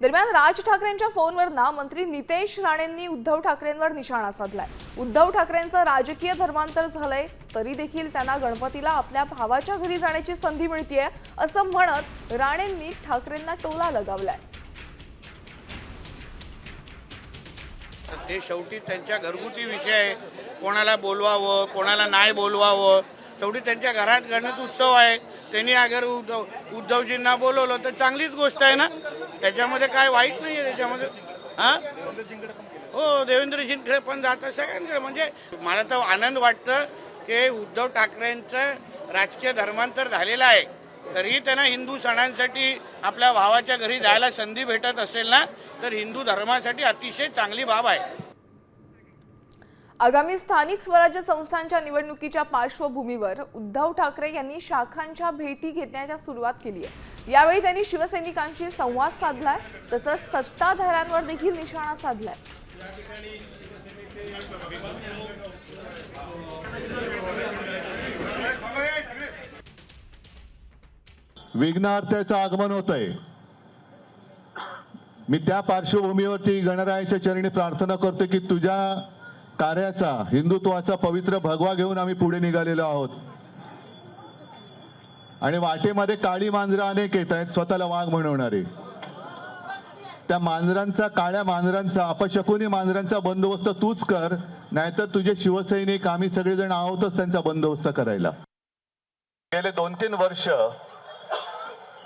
दरम्यान राज ठाकरेंच्या फोनवर मंत्री नितेश राणेंनी उद्धव ठाकरेंवर निशाणा साधलाय। उद्धव ठाकरेंचं राजकीय धर्मांतर झालंय तरी देखील त्यांना गणपतीला आपल्या भावाच्या घरी जाण्याची संधी मिळतेय असं म्हणत राणेंनी ठाकरेंना टोला लगावलाय। ते शेवटी त्यांच्या घरगुती विषय आहे, कोणाला बोलवावं कोणाला नाही बोलवावं, शेवटी त्यांच्या घरात गणेश उत्सव आहे। त्यांनी अगर उद्धवजींना बोलवलं तर चांगलीच गोष्ट आहे ना, त्याच्यामध्ये काय वाईट नाही आहे त्याच्यामध्ये। हो, देवेंद्रजींकडे पण जातं सगळ्यांकडे। म्हणजे मला तर आनंद वाटतं की उद्धव ठाकरेंचं राजकीय धर्मांतर झालेलं आहे तरीही त्यांना हिंदू सणांसाठी आपल्या भावाच्या घरी जायला संधी भेटत असेल ना, तर हिंदू धर्मासाठी अतिशय चांगली बाब आहे। आगामी स्थानिक स्वराज्य संस्थांच्या निवडणुकीच्या पार्श्वभूमीवर उद्धव ठाकरे यांनी शाखांच्या भेटी घेण्याची सुरुवात केली आहे। यावेळी त्यांनी शिवसैनिकांशी संवाद साधलाय, तसंच सत्ताधाऱ्यांवर देखील निशाणा साधलाय। विघ्नार्थाचं आगमन होतंय। मी त्या पार्श्वभूमीवरती गणरायाच्या चरणी प्रार्थना करतो की तुझ्या कार्याचा, हिंदुत्वाचा पवित्र भगवा घेऊन आम्ही पुढे निघालेलो आहोत। आणि वाटेमध्ये काळी मांजरं अनेक येत आहेत स्वतःला वाघ म्हणवणारे। त्या मांजरांचा, काळ्या मांजरांचा, अपशकुनी मांजरांचा बंदोबस्त तूच कर, नाहीतर तुझे शिवसैनिक आम्ही सगळेजण आहोतच त्यांचा बंदोबस्त करायला। गेले 2-3 वर्ष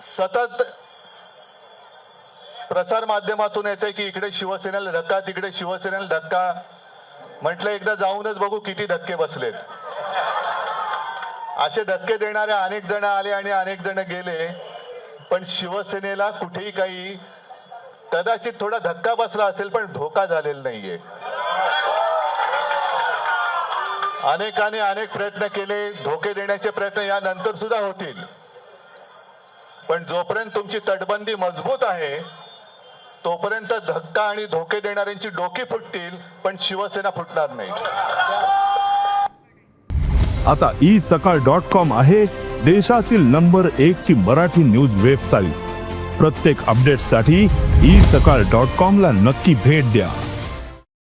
सतत प्रसार माध्यमातून येते की इकडे शिवसेनेला धक्का, तिकडे शिवसेनेला धक्का। म्हटलं एकदा जाऊनच बघू किती धक्के बसलेत। असे धक्के देणारे अनेक जण आले आणि अनेक जण गेले, पण शिवसेनेला कुठेही काही, कदाचित थोडा धक्का बसला असेल पण धोका झालेला नाहीये। अनेकांनी अनेक प्रयत्न केले, धोके देण्याचे प्रयत्न यानंतर सुद्धा होतील, पण जोपर्यंत तुमची तटबंदी मजबूत आहे तोपर्यंत धक्का आणि धोके देणाऱ्यांची डोकी फुटतील पण शिवसेना फुटणार नाही। आता isakal.com आहे देशातील नंबर 1 ची मराठी न्यूज वेबसाईट। प्रत्येक अपडेटसाठी isakal.com ला नक्की भेट द्या।